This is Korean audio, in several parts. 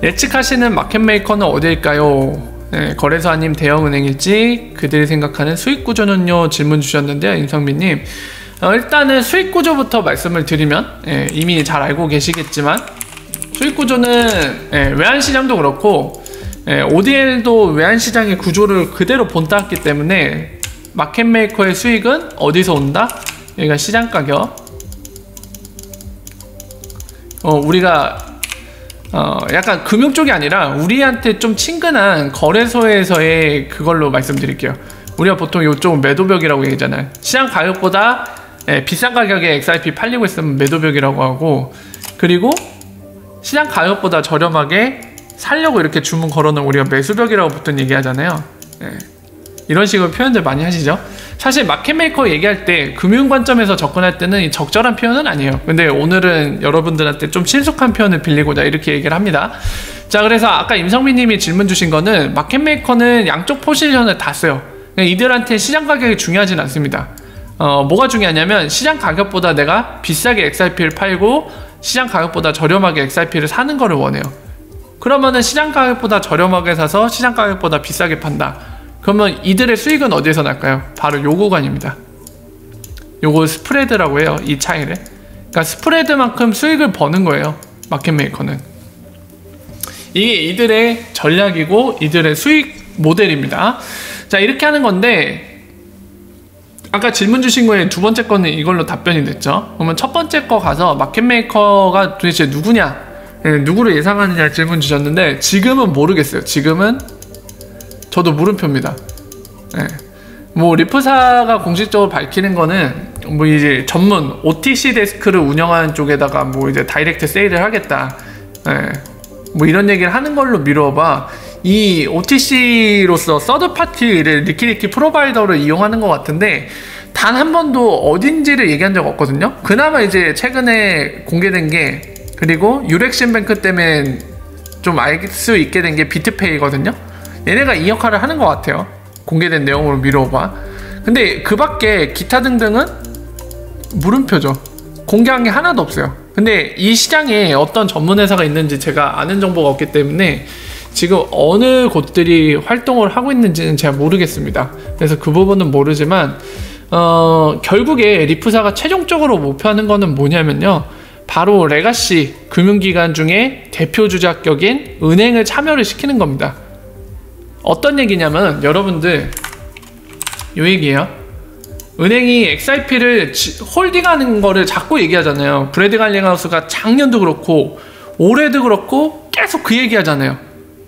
예측하시는 마켓메이커는 어디일까요? 네, 거래소 아님 대형은행일지 그들이 생각하는 수익구조는요? 질문 주셨는데요, 임성민님. 일단은 수익구조부터 말씀을 드리면 이미 잘 알고 계시겠지만 수익구조는 외환시장도 그렇고 ODL도 외환시장의 구조를 그대로 본따왔기 때문에 마켓메이커의 수익은 어디서 온다? 여기가 시장가격. 우리가 약간 금융 쪽이 아니라 우리한테 좀 친근한 거래소에서의 그걸로 말씀드릴게요. 우리가 보통 이쪽은 매도벽이라고 얘기하잖아요. 시장 가격보다 비싼 가격에 XRP 팔리고 있으면 매도벽이라고 하고, 그리고 시장 가격보다 저렴하게 살려고 이렇게 주문 걸어놓으면 우리가 매수벽이라고 보통 얘기하잖아요. 이런 식으로 표현들 많이 하시죠. 사실 마켓메이커 얘기할 때 금융 관점에서 접근할 때는 적절한 표현은 아니에요. 근데 오늘은 여러분들한테 좀 친숙한 표현을 빌리고자 이렇게 얘기를 합니다. 자, 그래서 아까 임성민 님이 질문 주신 거는 마켓메이커는 양쪽 포지션을 다 써요. 이들한테 시장 가격이 중요하진 않습니다. 뭐가 중요하냐면 시장 가격보다 내가 비싸게 XRP를 팔고 시장 가격보다 저렴하게 XRP를 사는 거를 원해요. 그러면은 시장 가격보다 저렴하게 사서 시장 가격보다 비싸게 판다. 그러면 이들의 수익은 어디에서 날까요? 바로 요 구간입니다. 요거 스프레드라고 해요, 이 차이를. 그러니까 스프레드만큼 수익을 버는 거예요, 마켓메이커는. 이게 이들의 전략이고 이들의 수익 모델입니다. 자, 이렇게 하는 건데 아까 질문 주신 거에 두 번째 거는 이걸로 답변이 됐죠. 그러면 첫 번째 거 가서 마켓메이커가 도대체 누구냐, 누구를 예상하느냐 질문 주셨는데 지금은 모르겠어요. 지금은 저도 물음표입니다. 뭐 리프사가 공식적으로 밝히는 거는 뭐 이제 전문 OTC 데스크를 운영하는 쪽에다가 뭐 이제 다이렉트 세일을 하겠다, 뭐 이런 얘기를 하는 걸로 미뤄봐. 이 OTC로서 서드파티를 리퀴디티 프로바이더를 이용하는 것 같은데 단 한 번도 어딘지를 얘기한 적 없거든요. 그나마 이제 최근에 공개된 게, 그리고 유렉신뱅크 때문에 좀 알 수 있게 된 게 비트페이거든요. 얘네가 이 역할을 하는 것 같아요, 공개된 내용으로 미뤄봐. 근데 그 밖에 기타 등등은 물음표죠. 공개한 게 하나도 없어요. 근데 이 시장에 어떤 전문 회사가 있는지 제가 아는 정보가 없기 때문에 지금 어느 곳들이 활동을 하고 있는지는 제가 모르겠습니다. 그래서 그 부분은 모르지만 결국에 리프사가 최종적으로 목표하는 거는 뭐냐면요, 바로 레가시 금융기관 중에 대표 주작격인 은행을 참여를 시키는 겁니다. 어떤 얘기냐면 여러분들 요 얘기예요. 은행이 XRP를 홀딩하는 거를 자꾸 얘기하잖아요. 브래드 갈링하우스가 작년도 그렇고 올해도 그렇고 계속 그 얘기하잖아요.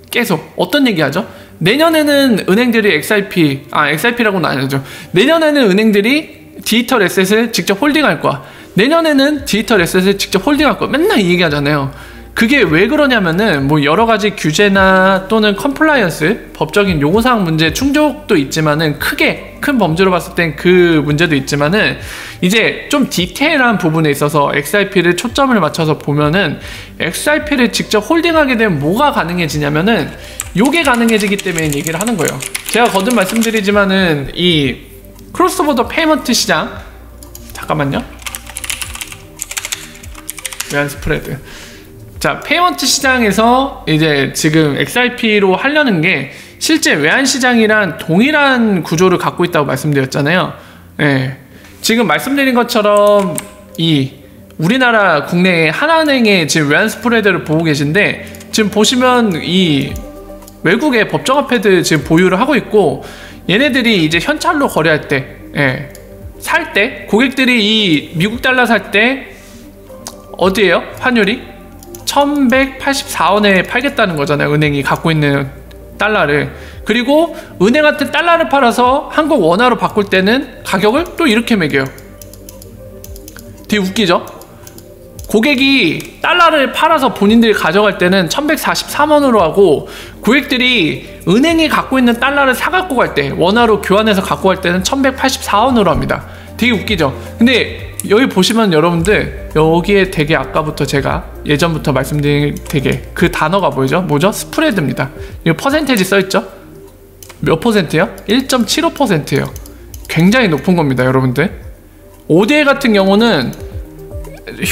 계속 어떤 얘기하죠? 내년에는 은행들이 XRP라고는 아니죠. 내년에는 은행들이 디지털 에셋을 직접 홀딩할 거야. 내년에는 디지털 에셋을 직접 홀딩할 거야. 맨날 이 얘기하잖아요. 그게 왜 그러냐면은 뭐 여러 가지 규제나 또는 컴플라이언스, 법적인 요구사항 문제 충족도 있지만은 큰 범주로 봤을 땐 그 문제도 있지만은 이제 좀 디테일한 부분에 있어서 XRP를 초점을 맞춰서 보면은 XRP를 직접 홀딩하게 되면 뭐가 가능해지냐면은 요게 가능해지기 때문에 얘기를 하는 거예요. 제가 거듭 말씀드리지만은 이 크로스보더 페이먼트 시장, 잠깐만요, 외환 스프레드. 자, 페이먼트 시장에서 이제 지금 XRP로 하려는 게 실제 외환시장이랑 동일한 구조를 갖고 있다고 말씀드렸잖아요. 지금 말씀드린 것처럼 이 우리나라 국내 하나은행의 지금 외환 스프레드를 보고 계신데, 지금 보시면 이 외국의 법정화폐들 지금 보유를 하고 있고, 얘네들이 이제 현찰로 거래할 때, 살 때, 고객들이 이 미국 달러 살 때 어디에요? 환율이? 1184원에 팔겠다는 거잖아요, 은행이 갖고 있는 달러를. 그리고 은행한테 달러를 팔아서 한국 원화로 바꿀 때는 가격을 또 이렇게 매겨요. 되게 웃기죠? 고객이 달러를 팔아서 본인들이 가져갈 때는 1143원으로 하고, 고객들이 은행이 갖고 있는 달러를 사갖고 갈 때, 원화로 교환해서 갖고 갈 때는 1184원으로 합니다. 되게 웃기죠? 근데 여기 보시면 여러분들, 여기에 되게 아까부터 제가 예전부터 말씀드린 되게 그 단어가 뭐죠? 스프레드입니다. 이거 퍼센테이지 써있죠? 몇 퍼센트요? 1.75%예요. 굉장히 높은 겁니다, 여러분들. ODL 같은 경우는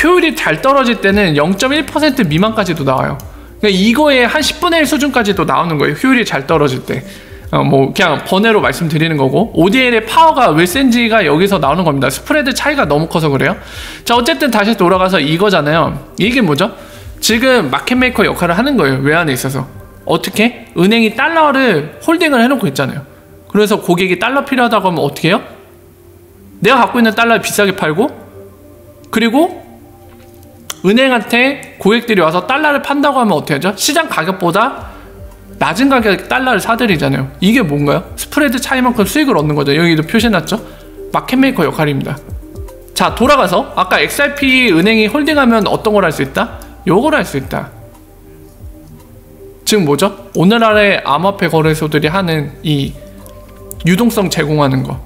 효율이 잘 떨어질 때는 0.1% 미만까지도 나와요. 그러니까 이거의 한 10분의 1 수준까지도 나오는 거예요. 효율이 잘 떨어질 때. 뭐 그냥 번외로 말씀드리는 거고, ODL의 파워가 왜 센지가 여기서 나오는 겁니다. 스프레드 차이가 너무 커서 그래요. 자, 어쨌든 다시 돌아가서 이거잖아요. 이게 뭐죠? 지금 마켓메이커 역할을 하는 거예요. 외환에 있어서. 어떻게? 은행이 달러를 홀딩을 해놓고 있잖아요. 그래서 고객이 달러 필요하다고 하면 어떻게 해요? 내가 갖고 있는 달러를 비싸게 팔고, 그리고 은행한테 고객들이 와서 달러를 판다고 하면 어떻게 하죠? 시장 가격보다 낮은 가격에 달러를 사들이잖아요. 이게 뭔가요? 스프레드 차이만큼 수익을 얻는 거죠. 여기도 표시해놨죠? 마켓메이커 역할입니다. 자, 돌아가서 아까 XRP 은행이 홀딩하면 어떤 걸 할 수 있다? 요걸 할 수 있다. 지금 뭐죠? 오늘날의 암호화폐 거래소들이 하는 이 유동성 제공하는 거,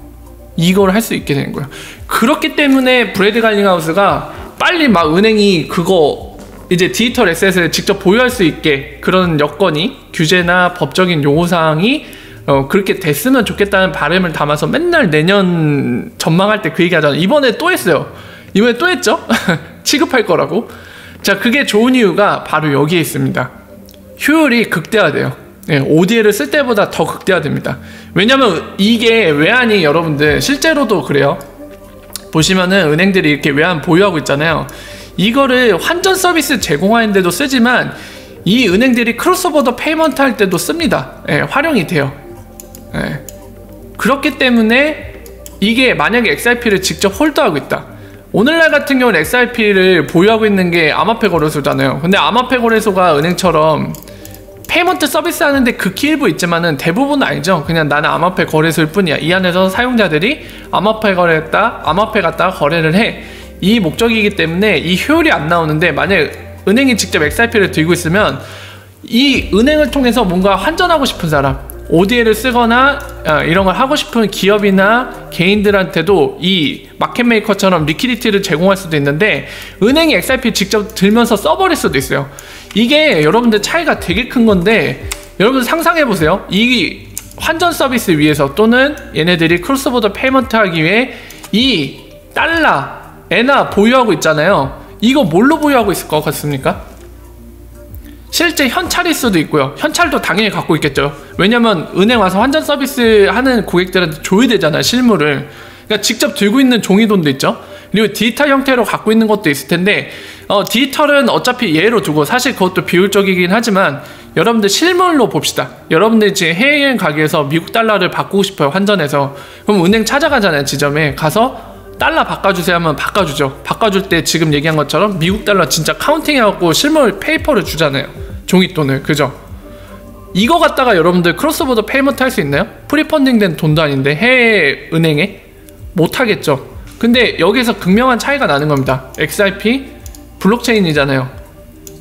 이걸 할 수 있게 되는 거예요. 그렇기 때문에 브래드 갈링하우스가 빨리 막 은행이 그거 이제 디지털 에셋을 직접 보유할 수 있게 그런 여건이, 규제나 법적인 요구사항이 그렇게 됐으면 좋겠다는 바람을 담아서 맨날 내년 전망할 때 그 얘기 하잖아요. 이번에 또 했어요. 이번에 또 했죠? 취급할 거라고. 자, 그게 좋은 이유가 바로 여기에 있습니다. 효율이 극대화돼요. 네, ODL을 쓸 때보다 더 극대화됩니다. 왜냐면 이게 외환이 여러분들 실제로도 그래요. 보시면은 은행들이 이렇게 외환 보유하고 있잖아요. 이거를 환전 서비스 제공하는데도 쓰지만 이 은행들이 크로스보더 페이먼트 할 때도 씁니다. 예, 활용이 돼요. 예. 그렇기 때문에 이게 만약에 XRP를 직접 홀드하고 있다. 오늘날 같은 경우는 XRP를 보유하고 있는 게 암호화폐 거래소잖아요. 근데 암호화폐 거래소가 은행처럼 페이먼트 서비스 하는데 극히 일부 있지만은 대부분은 아니죠. 그냥 나는 암호화폐 거래소일 뿐이야. 이 안에서 사용자들이 암호화폐 갖다가 거래를 해. 이 목적이기 때문에 이 효율이 안 나오는데, 만약에 은행이 직접 XRP를 들고 있으면 이 은행을 통해서 뭔가 환전하고 싶은 사람, ODL을 쓰거나 이런 걸 하고 싶은 기업이나 개인들한테도 이 마켓메이커처럼 리퀴디티를 제공할 수도 있는데, 은행이 XRP 직접 들면서 써버릴 수도 있어요. 이게 여러분들 차이가 되게 큰 건데, 여러분 상상해보세요. 이 환전 서비스 위해서, 또는 얘네들이 크로스보더 페이먼트 하기 위해 이 달러 에나 보유하고 있잖아요. 이거 뭘로 보유하고 있을 것 같습니까? 실제 현찰일 수도 있고요. 현찰도 당연히 갖고 있겠죠. 왜냐면 은행 와서 환전 서비스 하는 고객들한테 줘야 되잖아요, 실물을. 그러니까 직접 들고 있는 종이돈도 있죠. 그리고 디지털 형태로 갖고 있는 것도 있을 텐데, 디지털은 어차피 예로 두고, 사실 그것도 비율적이긴 하지만 여러분들 실물로 봅시다. 여러분들 지금 해외여행 가기 위해서 미국 달러를 바꾸고 싶어요, 환전해서. 그럼 은행 찾아가잖아요. 지점에 가서 달러 바꿔주세요 하면 바꿔주죠. 바꿔줄 때 지금 얘기한 것처럼 미국 달러 진짜 카운팅해갖고 실물 페이퍼를 주잖아요. 종이돈을. 그죠? 이거 갖다가 여러분들 크로스보더 페이먼트 할 수 있나요? 프리펀딩 된 돈도 아닌데 해외 은행에? 못하겠죠. 근데 여기서 극명한 차이가 나는 겁니다. XRP 블록체인이잖아요.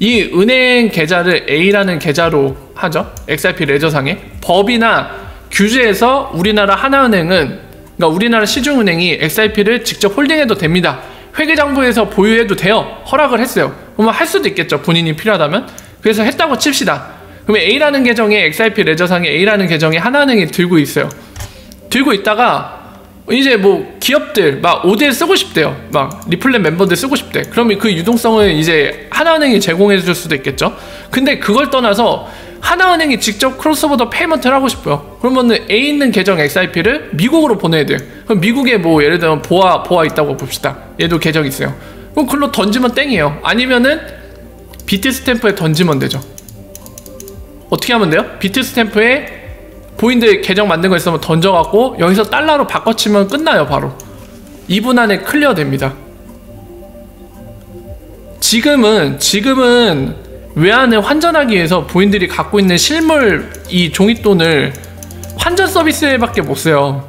이 은행 계좌를 A라는 계좌로 하죠. XRP 레저상에. 법이나 규제에서 우리나라 하나은행은, 그러니까 우리나라 시중은행이 XRP를 직접 홀딩해도 됩니다. 회계장부에서 보유해도 돼요. 허락을 했어요. 그러면 할 수도 있겠죠. 본인이 필요하다면. 그래서 했다고 칩시다. 그러면 A라는 계정에, XRP 레저상에 A라는 계정에 하나은행이 들고 있어요. 들고 있다가 이제 뭐 기업들 막 ODL 쓰고 싶대요. 막 리플렛 멤버들 쓰고 싶대. 그러면 그 유동성을 이제 하나은행이 제공해 줄 수도 있겠죠. 근데 그걸 떠나서 하나은행이 직접 크로스보더 페이먼트를 하고 싶어요. 그러면은 A 있는 계정 XRP를 미국으로 보내야 돼요. 그럼 미국에 뭐 예를 들면 보아 있다고 봅시다. 얘도 계정 있어요. 그럼 글로 던지면 땡이에요. 아니면은 비트스탬프에 던지면 되죠. 어떻게 하면 돼요? 비트스탬프에 보인들 계정 만든 거 있으면 던져갖고 여기서 달러로 바꿔치면 끝나요. 바로 2분 안에 클리어 됩니다. 지금은 외환을 환전하기 위해서 본인들이 갖고 있는 실물 이 종이돈을 환전 서비스에밖에 못 써요.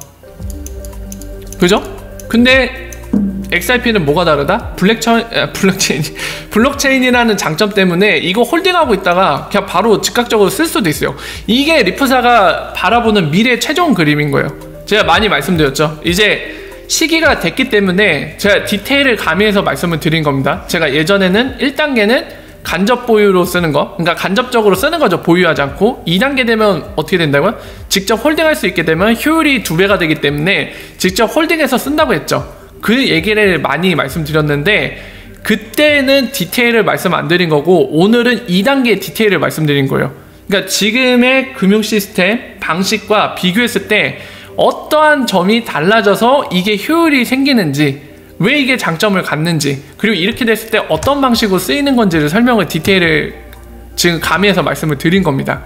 그죠? 근데 XRP는 뭐가 다르다? 블록체인이라는 장점 때문에 이거 홀딩하고 있다가 그냥 바로 즉각적으로 쓸 수도 있어요. 이게 리프사가 바라보는 미래의 최종 그림인 거예요. 제가 많이 말씀드렸죠. 이제 시기가 됐기 때문에 제가 디테일을 가미해서 말씀을 드린 겁니다. 제가 예전에는 1단계는 간접 보유로 쓰는 거, 그러니까 간접적으로 쓰는 거죠. 보유하지 않고. 2단계 되면 어떻게 된다고요? 직접 홀딩할 수 있게 되면 효율이 2배가 되기 때문에 직접 홀딩해서 쓴다고 했죠. 그 얘기를 많이 말씀드렸는데, 그때는 디테일을 말씀 안 드린 거고 오늘은 2단계 디테일을 말씀드린 거예요. 그러니까 지금의 금융 시스템 방식과 비교했을 때 어떠한 점이 달라져서 이게 효율이 생기는지, 왜 이게 장점을 갖는지, 그리고 이렇게 됐을 때 어떤 방식으로 쓰이는 건지를 설명을 디테일을 지금 가미해서 말씀을 드린 겁니다.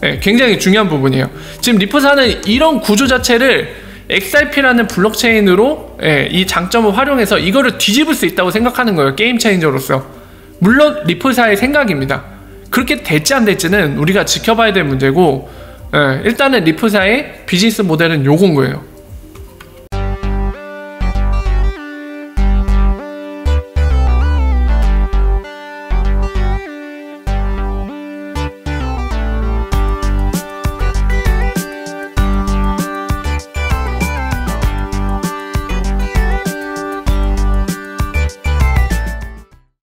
네, 굉장히 중요한 부분이에요. 지금 리프사는 이런 구조 자체를 XRP라는 블록체인으로 이 장점을 활용해서 이거를 뒤집을 수 있다고 생각하는 거예요. 게임 체인저로서. 물론 리프사의 생각입니다. 그렇게 될지 안 될지는 우리가 지켜봐야 될 문제고, 일단은 리프사의 비즈니스 모델은 요건 거예요.